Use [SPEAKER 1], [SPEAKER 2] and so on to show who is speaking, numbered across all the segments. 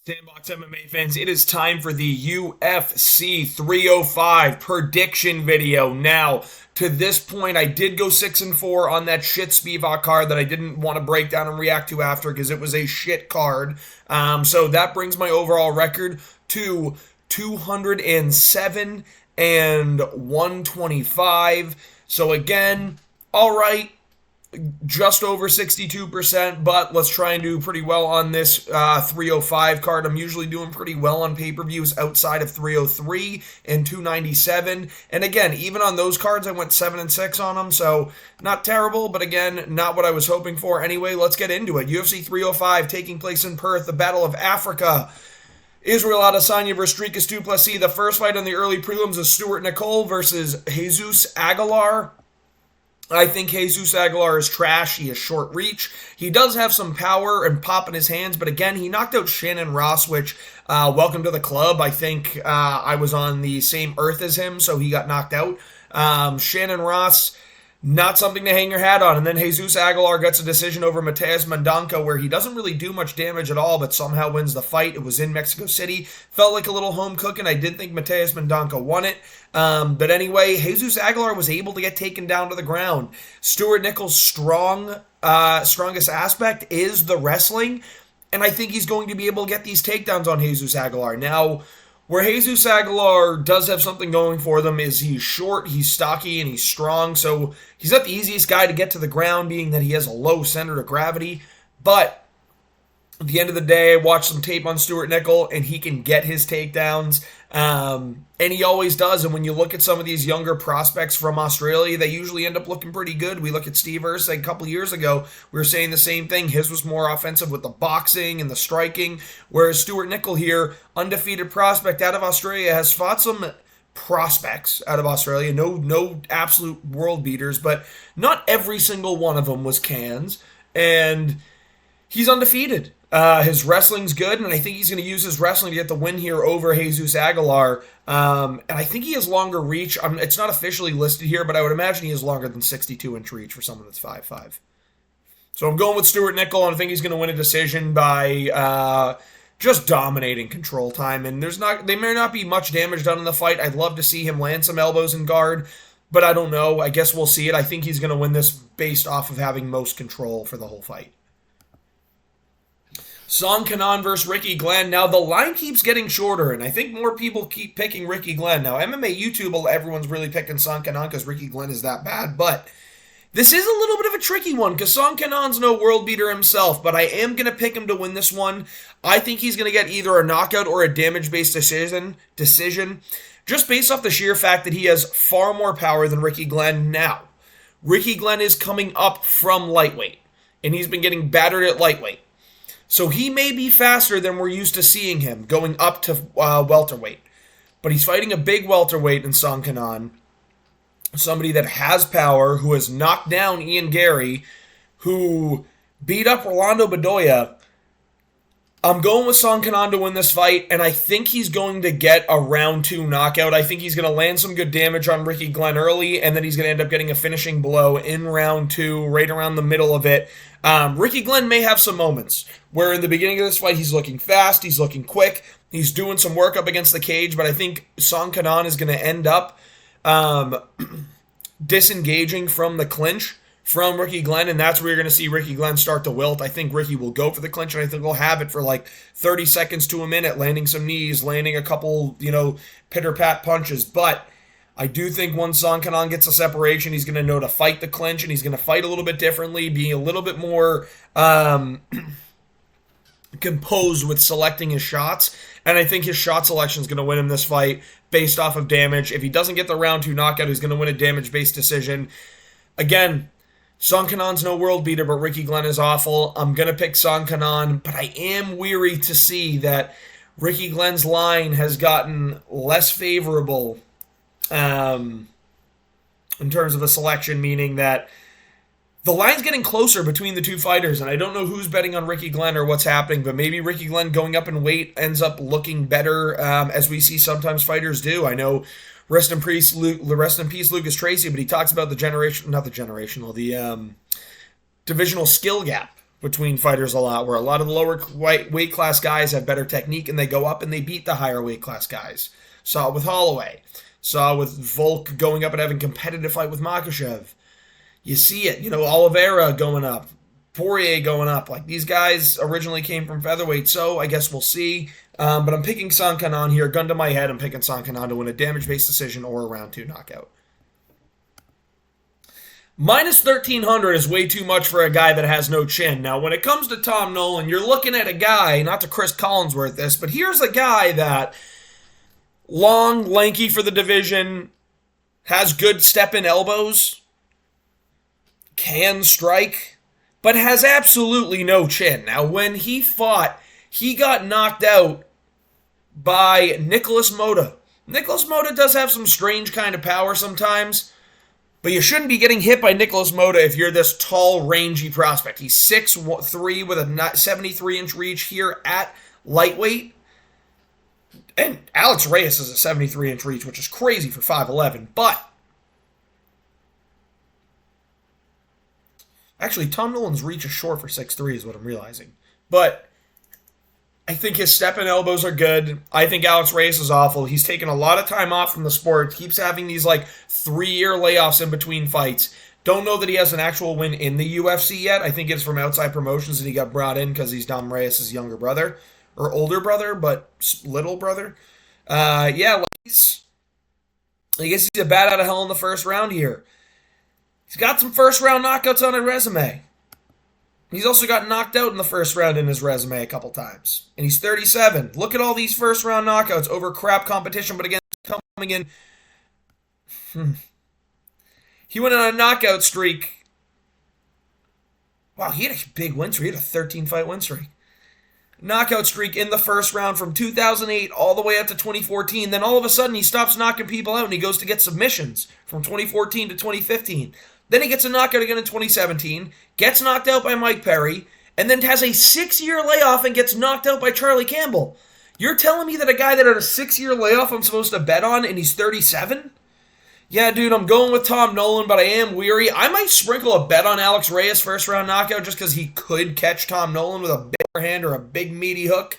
[SPEAKER 1] Sandbox MMA fans, it is time for the UFC 305 prediction video. Now, to this point, I did go 6-4 on that shit Spivak card that I didn't want to break down and react to after because it was a shit card. So that brings my overall record to 207 and 125. So again, all right, just over 62%, but let's try and do pretty well on this 305 card. I'm usually doing pretty well on pay-per-views outside of 303 and 297. And again, even on those cards, I went 7-6 on them, so not terrible, but again, not what I was hoping for. Anyway, let's get into it. UFC 305 taking place in Perth, the Battle of Africa. Israel Adesanya versus Dricus du Plessis. The first fight on the early prelims is Stuart Nicol versus Jesus Aguilar. I think Jesus Aguilar is trash. He has short reach. He does have some power and pop in his hands, but again, he knocked out Shannon Ross, which, welcome to the club. I think I was on the same earth as him, so he got knocked out. Shannon Ross, not something to hang your hat on. And then Jesus Aguilar gets a decision over Mateus Mendonça where he doesn't really do much damage at all, but somehow wins the fight. It was in Mexico City. Felt like a little home cooking. I did think Mateus Mendonça won it. But anyway, Jesus Aguilar was able to get taken down to the ground. Stuart Nicol's strongest aspect is the wrestling, and I think he's going to be able to get these takedowns on Jesus Aguilar. Now, where Jesus Aguilar does have something going for them is he's short, he's stocky, and he's strong, so he's not the easiest guy to get to the ground, being that he has a low center of gravity, but at the end of the day, I watched some tape on Stuart Nicol, and he can get his takedowns, and he always does. And when you look at some of these younger prospects from Australia, they usually end up looking pretty good. We look at Steve Erce a couple years ago, we were saying the same thing. His was more offensive with the boxing and the striking, whereas Stuart Nicol here, undefeated prospect out of Australia, has fought some prospects out of Australia, no absolute world beaters, but not every single one of them was cans, and he's undefeated. His wrestling's good, and I think he's going to use his wrestling to get the win here over Jesus Aguilar. And I think he has longer reach. It's not officially listed here, but I would imagine he has longer than 62-inch reach for someone that's 5'5". So I'm going with Stuart Nicol, and I think he's going to win a decision by just dominating control time. And there may not be much damage done in the fight. I'd love to see him land some elbows and guard, but I don't know. I guess we'll see it. I think he's going to win this based off of having most control for the whole fight. Song Kanan versus Ricky Glenn. Now, the line keeps getting shorter, and I think more people keep picking Ricky Glenn. Now, MMA YouTube, everyone's really picking Song Kanan because Ricky Glenn is that bad, but this is a little bit of a tricky one because Song Kanan's no world beater himself, but I am going to pick him to win this one. I think he's going to get either a knockout or a damage-based decision, just based off the sheer fact that he has far more power than Ricky Glenn. Now, Ricky Glenn is coming up from lightweight, and he's been getting battered at lightweight. So he may be faster than we're used to seeing him going up to welterweight. But he's fighting a big welterweight in Song Kanan. Somebody that has power, who has knocked down Ian Gary, who beat up Rolando Bedoya. I'm going with Song Kanan to win this fight, and I think he's going to get a round 2 knockout. I think he's going to land some good damage on Ricky Glenn early, and then he's going to end up getting a finishing blow in round 2, right around the middle of it. Ricky Glenn may have some moments where in the beginning of this fight he's looking fast, he's looking quick, he's doing some work up against the cage, but I think Song Kanan is going to end up disengaging from the clinch from Ricky Glenn, and that's where you're going to see Ricky Glenn start to wilt. I think Ricky will go for the clinch, and I think he'll have it for like 30 seconds to a minute, landing some knees, landing a couple, pitter-pat punches, but I do think once Song Kanan gets a separation, he's going to know to fight the clinch, and he's going to fight a little bit differently, being a little bit more composed with selecting his shots, and I think his shot selection is going to win him this fight based off of damage. If he doesn't get the round 2 knockout, he's going to win a damage-based decision. Again, Song Kanan's no world beater, but Ricky Glenn is awful. I'm going to pick Song Kanan, but I am weary to see that Ricky Glenn's line has gotten less favorable in terms of a selection, meaning that the line's getting closer between the two fighters, and I don't know who's betting on Ricky Glenn or what's happening, but maybe Ricky Glenn going up in weight ends up looking better, as we see sometimes fighters do. I know rest in peace Lucas Tracy, but he talks about the divisional skill gap between fighters a lot, where a lot of the lower weight class guys have better technique and they go up and they beat the higher weight class guys. Saw it with Holloway. Saw it with Volk going up and having a competitive fight with Makhachev. You see it, Oliveira going up, Poirier going up. Like, these guys originally came from featherweight, so I guess we'll see. But I'm picking Sankanan here. Gun to my head, I'm picking Sankanan to win a damage-based decision or a round 2 knockout. Minus 1,300 is way too much for a guy that has no chin. Now, when it comes to Tom Nolan, you're looking at a guy, not to Chris Collinsworth this, but here's a guy that long, lanky for the division, has good step-in elbows, can strike, but has absolutely no chin. Now, when he fought, he got knocked out by Nicholas Mota. Nicholas Mota does have some strange kind of power sometimes, but you shouldn't be getting hit by Nicholas Mota if you're this tall, rangy prospect. He's 6'3" with a 73-inch reach here at lightweight. And Alex Reyes has a 73-inch reach, which is crazy for 5'11". But actually, Tom Nolan's reach is short for 6'3", is what I'm realizing. But I think his step-in elbows are good. I think Alex Reyes is awful. He's taken a lot of time off from the sport. Keeps having these 3-year layoffs in between fights. Don't know that he has an actual win in the UFC yet. I think it's from outside promotions and he got brought in because he's Dom Reyes' younger brother. Or older brother, but little brother. I guess he's a bat out of hell in the first round here. He's got some first-round knockouts on his resume. He's also got knocked out in the first round in his resume a couple times. And he's 37. Look at all these first-round knockouts over crap competition, but again, coming in. He went on a knockout streak. Wow, he had a big win streak. He had a 13-fight win streak. Knockout streak in the first round from 2008 all the way up to 2014. Then all of a sudden he stops knocking people out and he goes to get submissions from 2014 to 2015. Then he gets a knockout again in 2017, gets knocked out by Mike Perry, and then has a 6-year layoff and gets knocked out by Charlie Campbell. You're telling me that a guy that had a 6-year layoff I'm supposed to bet on and he's 37? Yeah, dude, I'm going with Tom Nolan, but I am weary. I might sprinkle a bet on Alex Reyes' first-round knockout just because he could catch Tom Nolan with a big hand or a big meaty hook.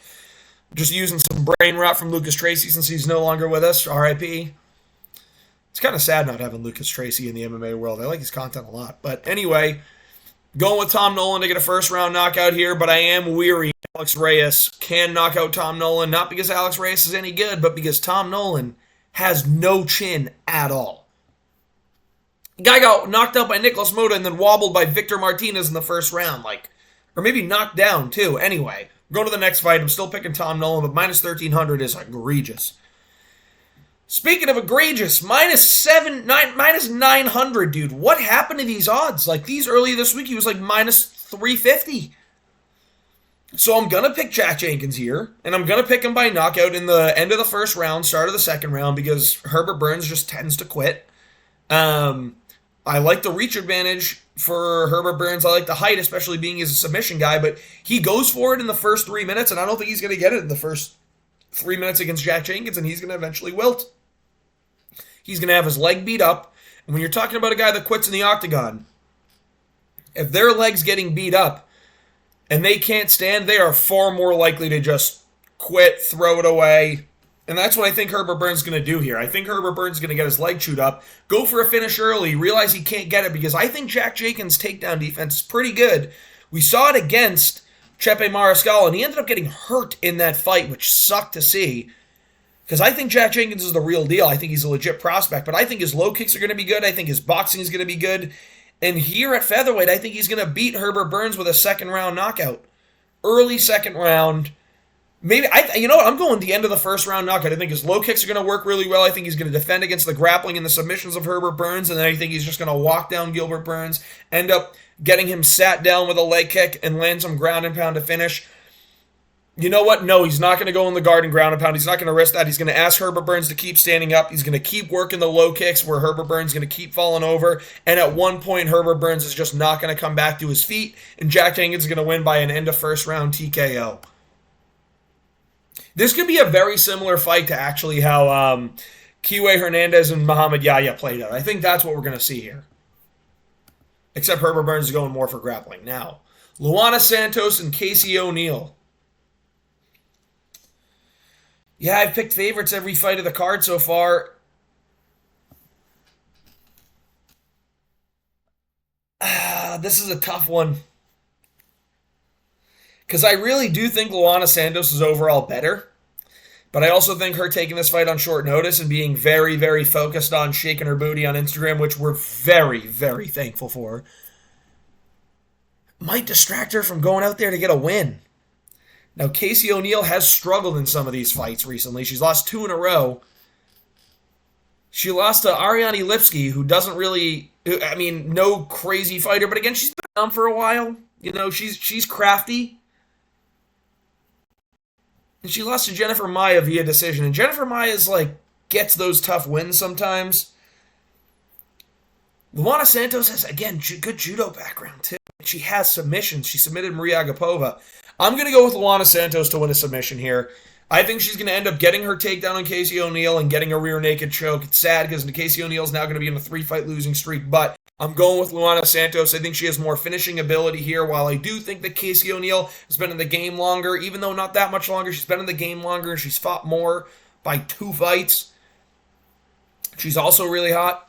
[SPEAKER 1] Just using some brain rot from Lucas Tracy since he's no longer with us. R.I.P. It's kind of sad not having Lucas Tracy in the MMA world. I like his content a lot. But anyway, going with Tom Nolan to get a first-round knockout here, but I am weary. Alex Reyes can knock out Tom Nolan, not because Alex Reyes is any good, but because Tom Nolan has no chin at all. The guy got knocked out by Nicholas Mota and then wobbled by Victor Martinez in the first round. Or maybe knocked down, too. Anyway, going to the next fight. I'm still picking Tom Nolan, but minus 1,300 is egregious. Speaking of egregious, minus 900, dude. What happened to these odds? These earlier this week, he was minus 350. So I'm going to pick Jack Jenkins here, and I'm going to pick him by knockout in the end of the first round, start of the second round, because Herbert Burns just tends to quit. I like the reach advantage for Herbert Burns. I like the height, especially being he's a submission guy, but he goes for it in the first 3 minutes, and I don't think he's going to get it in the first 3 minutes against Jack Jenkins, and he's going to eventually wilt. He's going to have his leg beat up. And when you're talking about a guy that quits in the octagon, if their leg's getting beat up and they can't stand, they are far more likely to just quit, throw it away. And that's what I think Herbert Burns is going to do here. I think Herbert Burns is going to get his leg chewed up, go for a finish early, realize he can't get it, because I think Jack Jenkins' takedown defense is pretty good. We saw it against Chepe Mariscal, and he ended up getting hurt in that fight, which sucked to see. Because I think Jack Jenkins is the real deal. I think he's a legit prospect, but I think his low kicks are going to be good. I think his boxing is going to be good. And here at featherweight, I think he's going to beat Herbert Burns with a second-round knockout. Early second round. Maybe, I'm going the end of the first round knockout. I think his low kicks are going to work really well. I think he's going to defend against the grappling and the submissions of Herbert Burns, and then I think he's just going to walk down Gilbert Burns, end up getting him sat down with a leg kick, and land some ground and pound to finish. You know what? No, he's not going to go in the guard and ground and pound. He's not going to risk that. He's going to ask Herbert Burns to keep standing up. He's going to keep working the low kicks where Herbert Burns is going to keep falling over. And at one point, Herbert Burns is just not going to come back to his feet. And Jack Jenkins is going to win by an end of first round TKO. This could be a very similar fight to actually how Kiwe Hernandez and Muhammad Yahya played out. I think that's what we're going to see here. Except Herbert Burns is going more for grappling. Now, Luana Santos and Casey O'Neill. Yeah, I've picked favorites every fight of the card so far. This is a tough one. Because I really do think Luana Santos is overall better. But I also think her taking this fight on short notice and being very, very focused on shaking her booty on Instagram, which we're very, very thankful for, might distract her from going out there to get a win. Now, Casey O'Neill has struggled in some of these fights recently. She's lost 2 in a row. She lost to Ariane Lipsky, who doesn't really, I mean, no crazy fighter, but again, she's been around for a while. You know, she's crafty. And she lost to Jennifer Maia via decision. And Jennifer Maia's gets those tough wins sometimes. Luana Santos has, again, good judo background, too. She has submissions. She submitted Maria Agapova. I'm going to go with Luana Santos to win a submission here. I think she's going to end up getting her takedown on Casey O'Neill and getting a rear naked choke. It's sad because Casey O'Neill's now going to be in a 3-fight losing streak, but I'm going with Luana Santos. I think she has more finishing ability here. While I do think that Casey O'Neill has been in the game longer, even though not that much longer, she's been in the game longer and she's fought more by 2 fights. She's also really hot.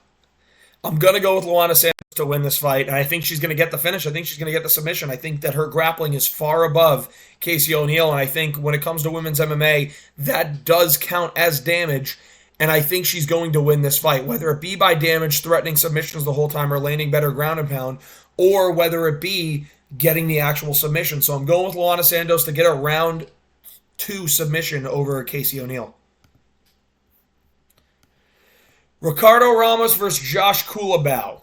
[SPEAKER 1] I'm going to go with Luana Santos to win this fight, and I think she's going to get the finish. I think she's going to get the submission. I think that her grappling is far above Casey O'Neill, and I think when it comes to women's MMA, that does count as damage, and I think she's going to win this fight, whether it be by damage, threatening submissions the whole time, or landing better ground and pound, or whether it be getting the actual submission. So I'm going with Luana Santos to get a round 2 submission over Casey O'Neill. Ricardo Ramos versus Josh Culibao.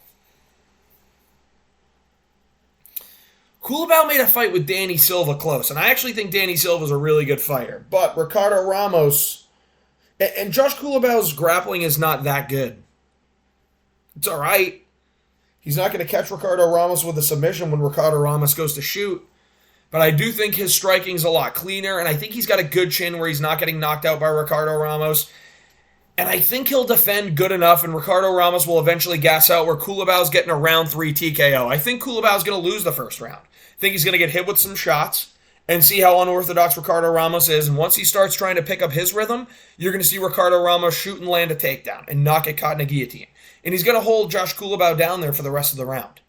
[SPEAKER 1] Culibao made a fight with Danny Silva close, and I actually think Danny Silva's a really good fighter. But Ricardo Ramos and Josh Culibao's grappling is not that good. It's all right. He's not going to catch Ricardo Ramos with a submission when Ricardo Ramos goes to shoot. But I do think his striking's a lot cleaner, and I think he's got a good chin where he's not getting knocked out by Ricardo Ramos. And I think he'll defend good enough, and Ricardo Ramos will eventually gas out where Culibao's getting a round 3 TKO. I think Culibao's going to lose the first round. I think he's going to get hit with some shots and see how unorthodox Ricardo Ramos is. And once he starts trying to pick up his rhythm, you're going to see Ricardo Ramos shoot and land a takedown and not get caught in a guillotine. And he's going to hold Josh Culibao down there for the rest of the round.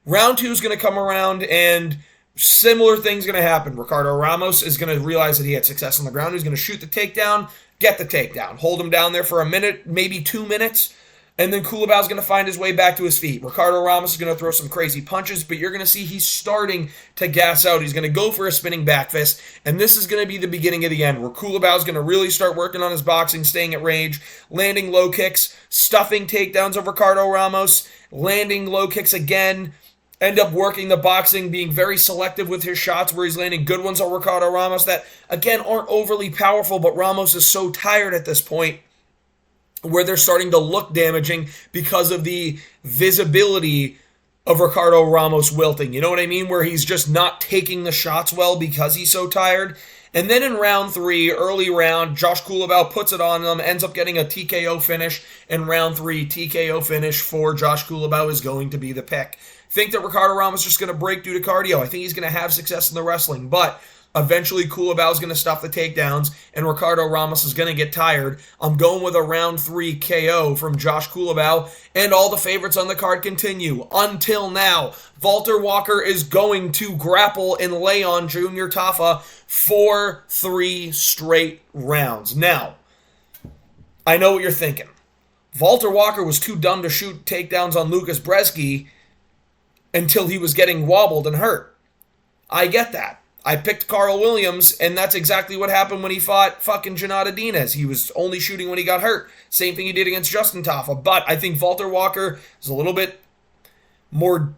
[SPEAKER 1] Round 2 is going to come around, and similar thing's going to happen. Ricardo Ramos is going to realize that he had success on the ground. He's going to shoot the takedown, get the takedown, hold him down there for a minute, maybe 2 minutes, and then Culibao's going to find his way back to his feet. Ricardo Ramos is going to throw some crazy punches, but you're going to see he's starting to gas out. He's going to go for a spinning back fist, and this is going to be the beginning of the end, where Culibao's going to really start working on his boxing, staying at range, landing low kicks, stuffing takedowns of Ricardo Ramos, landing low kicks again, end up working the boxing, being very selective with his shots where he's landing good ones on Ricardo Ramos that, again, aren't overly powerful, but Ramos is so tired at this point where they're starting to look damaging because of the visibility of Ricardo Ramos wilting. You know what I mean? Where he's just not taking the shots well because he's so tired. And then in round 3, early round, Josh Culibao puts it on them, ends up getting a TKO finish. In round 3, TKO finish for Josh Culibao is going to be the pick. Think that Ricardo Ramos is just going to break due to cardio. I think he's going to have success in the wrestling, but eventually Culibao is going to stop the takedowns, and Ricardo Ramos is going to get tired. I'm going with a round 3 KO from Josh Culibao, and all the favorites on the card continue. Until now, Walter Walker is going to grapple and lay on Junior Tafa for 3 straight rounds. Now, I know what you're thinking. Walter Walker was too dumb to shoot takedowns on Lucas Bresky until he was getting wobbled and hurt. I get that. I picked Carl Williams, and that's exactly what happened when he fought fucking Janata Diaz. He was only shooting when he got hurt. Same thing he did against Justin Tafa. But I think Walter Walker is a little bit more...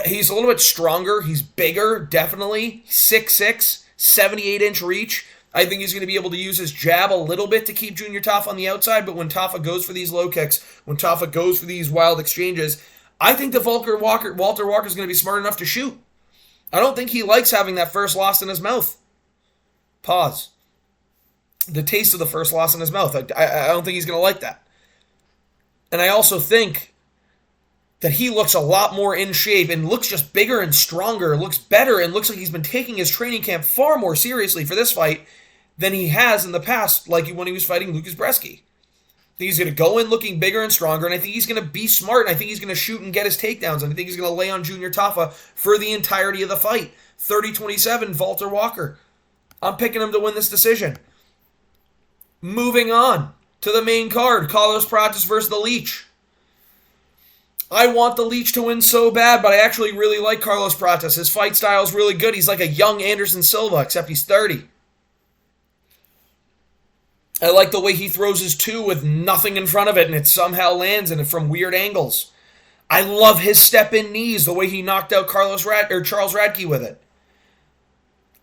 [SPEAKER 1] He's a little bit stronger. He's bigger, definitely. 6'6", 78-inch reach. I think he's going to be able to use his jab a little bit to keep Junior Tafa on the outside, but when Tafa goes for these low kicks, when Tafa goes for these wild exchanges, I think that Walter Walker is going to be smart enough to shoot. I don't think he likes having that first loss in his mouth. Pause. The taste of the first loss in his mouth. I don't think he's going to like that. And I also think that he looks a lot more in shape and looks just bigger and stronger, looks better, and looks like he's been taking his training camp far more seriously for this fight than he has in the past, like when he was fighting Lucas Bresky. I think he's going to go in looking bigger and stronger, and I think he's going to be smart, and I think he's going to shoot and get his takedowns, and I think he's going to lay on Junior Tafa for the entirety of the fight. 30-27, Walter Walker. I'm picking him to win this decision. Moving on to the main card, Carlos Prates versus the Leech. I want the Leech to win so bad, but I actually really like Carlos Prates. His fight style is really good. He's like a young Anderson Silva, except he's 30. I like the way he throws his two with nothing in front of it, and it somehow lands in it from weird angles. I love his step-in knees, the way he knocked out Charles Radke with it.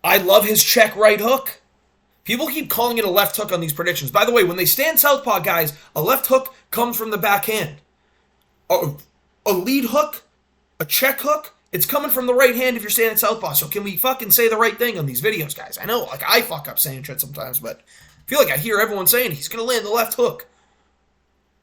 [SPEAKER 1] I love his check right hook. People keep calling it a left hook on these predictions. By the way, when they stand southpaw, guys, a left hook comes from the backhand. A lead hook, a check hook, it's coming from the right hand if you're standing southpaw. So can we fucking say the right thing on these videos, guys? I know, like, I fuck up saying shit sometimes, but I feel like I hear everyone saying he's going to land the left hook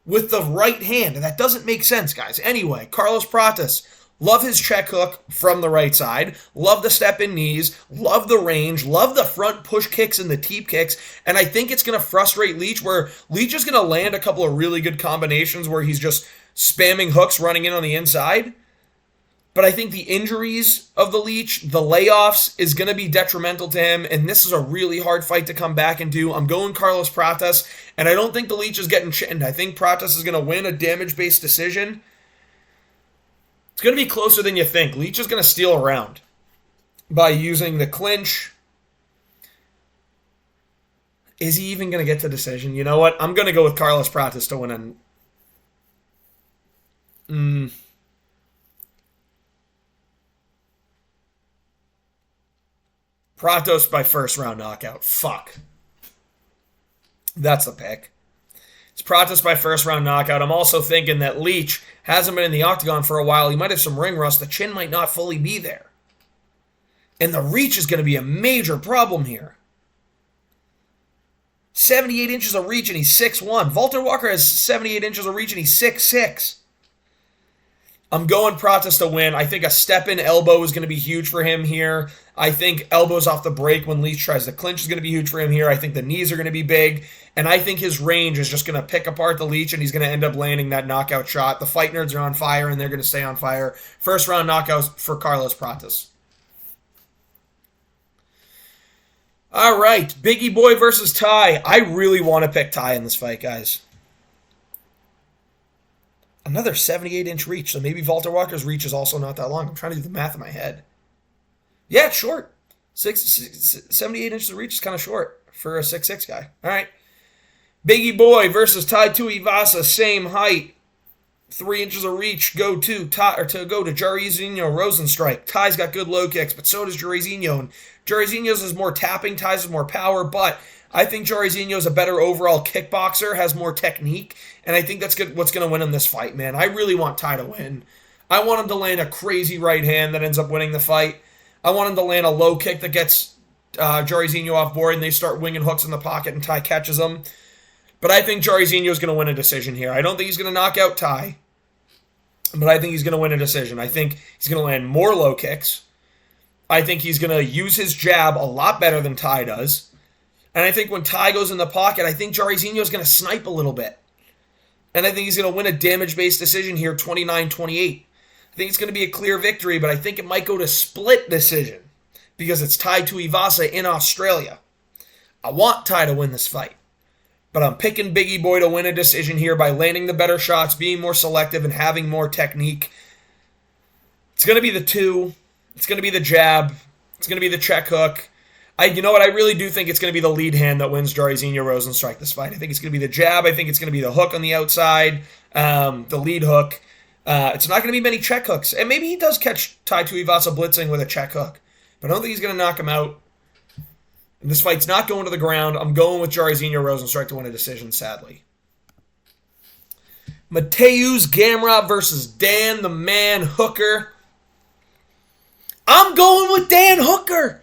[SPEAKER 1] with the right hand, and that doesn't make sense, guys. Anyway, Carlos Prates, love his check hook from the right side, love the step-in knees, love the range, love the front push kicks and the teep kicks, and I think it's going to frustrate Leech, where Leech is going to land a couple of really good combinations where he's just spamming hooks running in on the inside. But I think the injuries of the Leech, the layoffs, is going to be detrimental to him, and this is a really hard fight to come back and do. I'm going Carlos Prates, and I don't think the Leech is getting chinned. I think Prates is going to win a damage-based decision. It's going to be closer than you think. Leech is going to steal a round by using the clinch. Is he even going to get to decision? You know what? I'm going to go with Carlos Prates to win an... Prates by first round knockout. Fuck. That's the pick. It's Prates by first round knockout. I'm also thinking that Leech hasn't been in the octagon for a while. He might have some ring rust. The chin might not fully be there. And the reach is going to be a major problem here. 78 inches of reach and he's 6'1". Walter Walker has 78 inches of reach and he's 6'6". I'm going Prates to win. I think a step-in elbow is going to be huge for him here. I think elbows off the break when Leech tries to clinch is going to be huge for him here. I think the knees are going to be big. And I think his range is just going to pick apart the Leech, and he's going to end up landing that knockout shot. The fight nerds are on fire, and they're going to stay on fire. First round knockout for Carlos Prates. All right, Biggie Boy versus Ty. I really want to pick Ty in this fight, guys. Another 78-inch reach, so maybe Walter Walker's reach is also not that long. I'm trying to do the math in my head. Yeah, it's short. 78 inches of reach is kind of short for a 6'6" guy. All right. Biggie Boy versus Tai Tuivasa, same height. 3 inches of reach, go to Jairzinho Rosenstrike. Ty's got good low kicks, but so does Jairzinho. And Jairzinho's is more tapping, Ty's is more power, but I think Jairzinho is a better overall kickboxer, has more technique, and I think that's what's going to win him this fight, man. I really want Ty to win. I want him to land a crazy right hand that ends up winning the fight. I want him to land a low kick that gets Jairzinho off board, and they start winging hooks in the pocket, and Ty catches them. But I think Jairzinho is going to win a decision here. I don't think he's going to knock out Ty, but I think he's going to win a decision. I think he's going to land more low kicks. I think he's going to use his jab a lot better than Ty does. And I think when Ty goes in the pocket, I think Jairzinho is going to snipe a little bit. And I think he's going to win a damage-based decision here, 29-28. I think it's going to be a clear victory, but I think it might go to split decision because it's Tai Tuivasa in Australia. I want Ty to win this fight, but I'm picking Biggie Boy to win a decision here by landing the better shots, being more selective, and having more technique. It's going to be the two. It's going to be the jab. It's going to be the check hook. You know what? I really do think it's going to be the lead hand that wins Jairzinho Rosenstrike this fight. I think it's going to be the jab. I think it's going to be the hook on the outside, the lead hook. It's not going to be many check hooks. And maybe he does catch Tai Tuivasa blitzing with a check hook. But I don't think he's going to knock him out. And this fight's not going to the ground. I'm going with Jairzinho Rosenstrike to win a decision, sadly. Mateusz Gamrot versus Dan the Man Hooker. I'm going with Dan Hooker.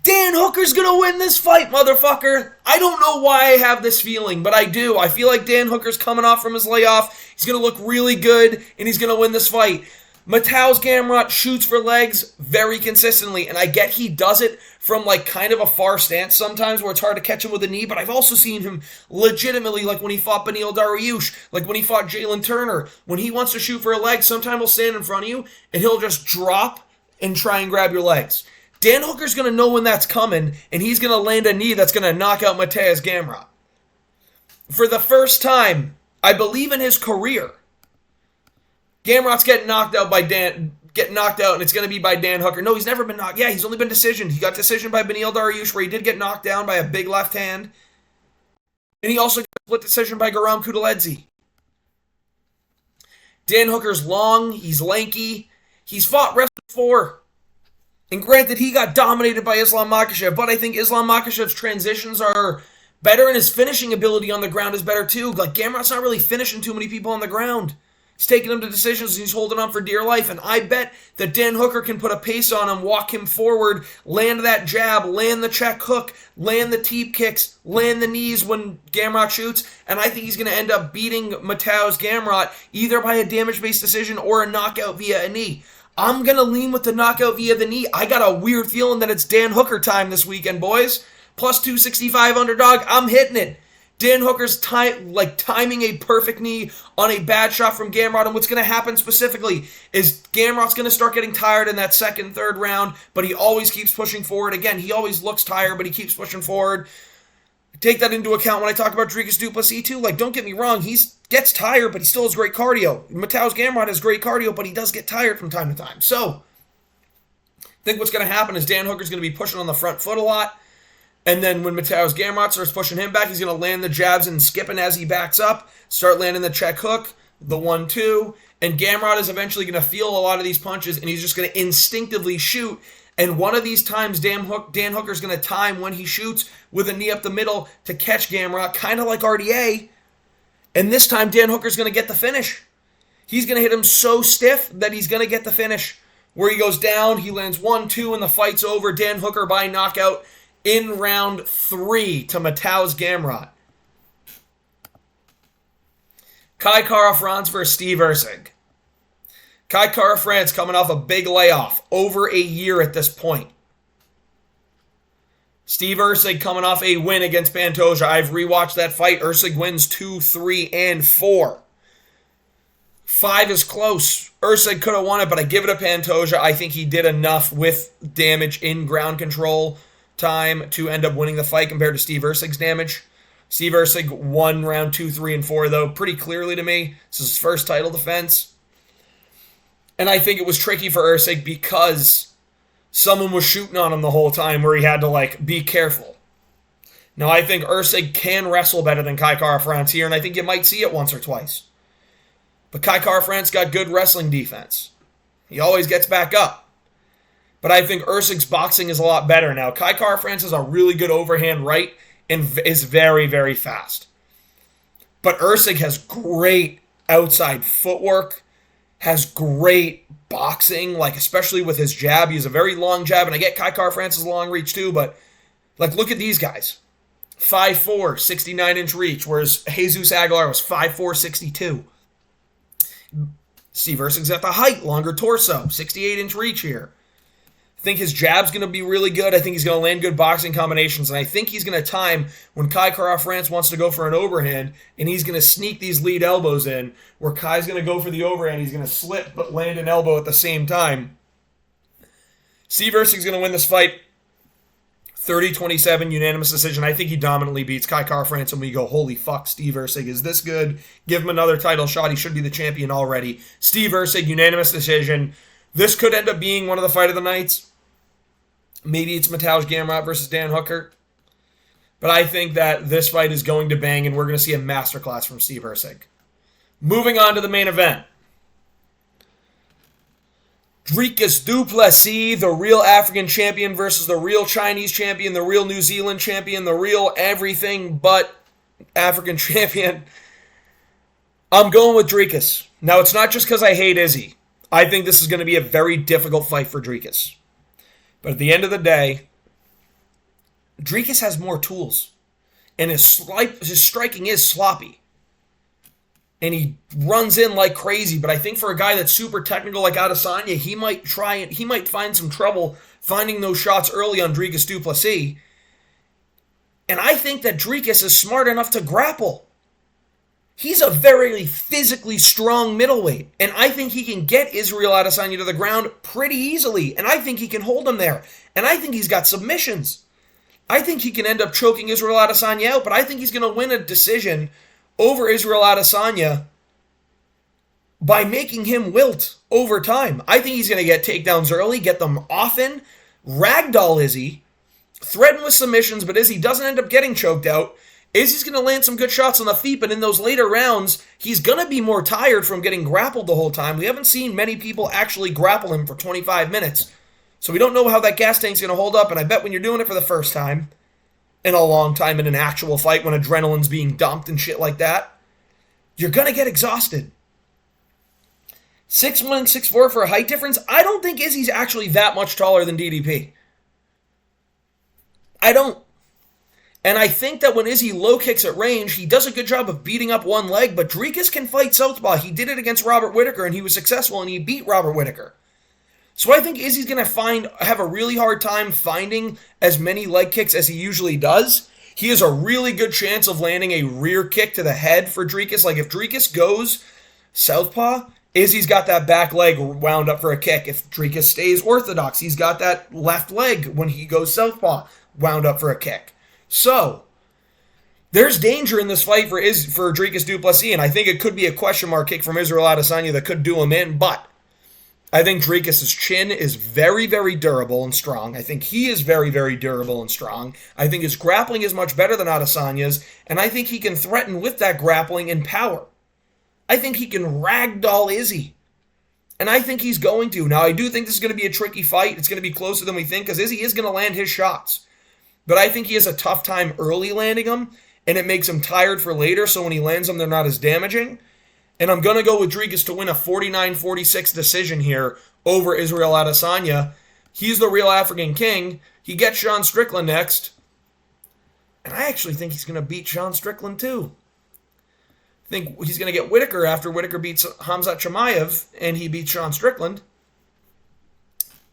[SPEAKER 1] Dan Hooker's going to win this fight, motherfucker. I don't know why I have this feeling, but I do. I feel like Dan Hooker's coming off from his layoff. He's going to look really good, and he's going to win this fight. Mateusz Gamrot shoots for legs very consistently, and I get he does it from like kind of a far stance sometimes where it's hard to catch him with a knee, but I've also seen him legitimately, like when he fought Beneil Dariush, like when he fought Jalen Turner. When he wants to shoot for a leg, sometimes he'll stand in front of you, and he'll just drop and try and grab your legs. Dan Hooker's going to know when that's coming, and he's going to land a knee that's going to knock out Mateusz Gamrot. For the first time, I believe in his career, Gamrot's getting knocked out, and it's going to be by Dan Hooker. No, he's never been knocked. Yeah, he's only been decisioned. He got decisioned by Beneil Dariush, where he did get knocked down by a big left hand. And he also got a split decision by Guram Kutateladze. Dan Hooker's long, he's lanky, he's fought wrestling before. And granted, he got dominated by Islam Makhachev, but I think Islam Makhachev's transitions are better, and his finishing ability on the ground is better too. Like, Gamrot's not really finishing too many people on the ground. He's taking them to decisions, and he's holding on for dear life. And I bet that Dan Hooker can put a pace on him, walk him forward, land that jab, land the check hook, land the teep kicks, land the knees when Gamrot shoots. And I think he's going to end up beating Mateusz Gamrot either by a damage-based decision or a knockout via a knee. I'm going to lean with the knockout via the knee. I got a weird feeling that it's Dan Hooker time this weekend, boys. Plus 265 underdog. I'm hitting it. Dan Hooker's timing a perfect knee on a bad shot from Gamrot. And what's going to happen specifically is Gamrot's going to start getting tired in that second, third round, but he always keeps pushing forward. Again, he always looks tired, but he keeps pushing forward. Take that into account when I talk about Dricus du Plessis too. Like, don't get me wrong, he gets tired, but he still has great cardio. Mateusz Gamrot has great cardio, but he does get tired from time to time. So, I think what's going to happen is Dan Hooker's going to be pushing on the front foot a lot. And then when Mateusz Gamrot starts pushing him back, he's going to land the jabs and skipping as he backs up, start landing the check hook, the 1-2, and Gamrot is eventually going to feel a lot of these punches, and he's just going to instinctively shoot. And one of these times, Dan Hooker's going to time when he shoots with a knee up the middle to catch Gamrot, kind of like RDA. And this time, Dan Hooker's going to get the finish. He's going to hit him so stiff that he's going to get the finish. Where he goes down, he lands 1-2, and the fight's over. Dan Hooker by knockout in round 3 to Mateusz Gamrot. Kai Kara-France versus Steve Erceg. Kai Kara-France coming off a big layoff, over a year at this point. Steve Erceg coming off a win against Pantoja. I've rewatched that fight. Erceg wins 2, 3, and 4. 5 is close. Erceg could have won it, but I give it to Pantoja. I think he did enough with damage in ground control time to end up winning the fight compared to Steve Erceg's damage. Steve Erceg won round 2, 3, and 4, though, pretty clearly to me. This is his first title defense. And I think it was tricky for Erceg because someone was shooting on him the whole time where he had to, be careful. Now, I think Erceg can wrestle better than Kai Kara-France here, and I think you might see it once or twice. But Kai Kara-France got good wrestling defense. He always gets back up. But I think Erceg's boxing is a lot better now. Kai Kara-France has a really good overhand right and is very, very fast. But Erceg has great outside footwork, has great boxing, especially with his jab. He has a very long jab, and I get Kai Kara-France's long reach too, but look at these guys. 5'4", 69-inch reach, whereas Jesus Aguilar was 5'4", 62. Steve Erceg's at the height, longer torso, 68-inch reach here. I think his jab's going to be really good. I think he's going to land good boxing combinations, and I think he's going to time when Kai Kara-France wants to go for an overhand, and he's going to sneak these lead elbows in, where Kai's going to go for the overhand. He's going to slip but land an elbow at the same time. Steve Erceg's going to win this fight 30-27 unanimous decision. I think he dominantly beats Kai Kara-France, and we go, holy fuck, Steve Erceg is this good. Give him another title shot. He should be the champion already. Steve Erceg, unanimous decision. This could end up being one of the fight of the nights. Maybe it's Mateusz Gamrot versus Dan Hooker. But I think that this fight is going to bang, and we're going to see a masterclass from Steve Erceg. Moving on to the main event. Dricus du Plessis, the real African champion versus the real Chinese champion, the real New Zealand champion, the real everything but African champion. I'm going with Dricus. Now, it's not just because I hate Izzy. I think this is going to be a very difficult fight for Dricus. But at the end of the day, Dricus has more tools, and his striking is sloppy. And he runs in like crazy, but I think for a guy that's super technical like Adesanya, he might find some trouble finding those shots early on Dricus du Plessis. And I think that Dricus is smart enough to grapple. He's a very physically strong middleweight, and I think he can get Israel Adesanya to the ground pretty easily, and I think he can hold him there, and I think he's got submissions. I think he can end up choking Israel Adesanya out, but I think he's going to win a decision over Israel Adesanya by making him wilt over time. I think he's going to get takedowns early, get them often, ragdoll Izzy, threaten with submissions, but Izzy doesn't end up getting choked out. Izzy's going to land some good shots on the feet, but in those later rounds, he's going to be more tired from getting grappled the whole time. We haven't seen many people actually grapple him for 25 minutes. So we don't know how that gas tank's going to hold up, and I bet when you're doing it for the first time, in a long time in an actual fight when adrenaline's being dumped and shit like that, you're going to get exhausted. 6'1" and 6'4" for a height difference? I don't think Izzy's actually that much taller than DDP. I don't. And I think that when Izzy low kicks at range, he does a good job of beating up one leg, but Dricus can fight southpaw. He did it against Robert Whittaker, and he was successful, and he beat Robert Whittaker. So I think Izzy's going to have a really hard time finding as many leg kicks as he usually does. He has a really good chance of landing a rear kick to the head for Dricus. Like if Dricus goes southpaw, Izzy's got that back leg wound up for a kick. If Dricus stays orthodox, he's got that left leg when he goes southpaw wound up for a kick. So there's danger in this fight for Dricus du Plessis, and I think it could be a question mark kick from Israel Adesanya that could do him in, but I think Dricus' chin is very, very durable and strong. I think he is very, very durable and strong. I think his grappling is much better than Adesanya's, and I think he can threaten with that grappling and power. I think he can ragdoll Izzy, and I think he's going to. Now, I do think this is going to be a tricky fight. It's going to be closer than we think, because Izzy is going to land his shots. But I think he has a tough time early landing them, and it makes him tired for later, so when he lands them, they're not as damaging. And I'm going to go with Dricus to win a 49-46 decision here over Israel Adesanya. He's the real African king. He gets Sean Strickland next. And I actually think he's going to beat Sean Strickland too. I think he's going to get Whittaker after Whittaker beats Khamzat Chimaev and he beats Sean Strickland.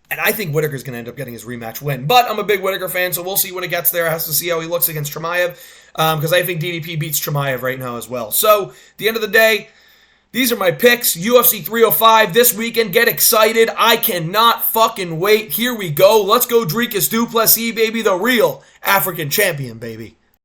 [SPEAKER 1] And I think Whittaker's going to end up getting his rematch win. But I'm a big Whittaker fan, so we'll see when it gets there. I have to see how he looks against Chimaev, because I think DDP beats Chimaev right now as well. So, at the end of the day, these are my picks. UFC 305 this weekend. Get excited. I cannot fucking wait. Here we go. Let's go Dricus du Plessis, baby. The real African champion, baby.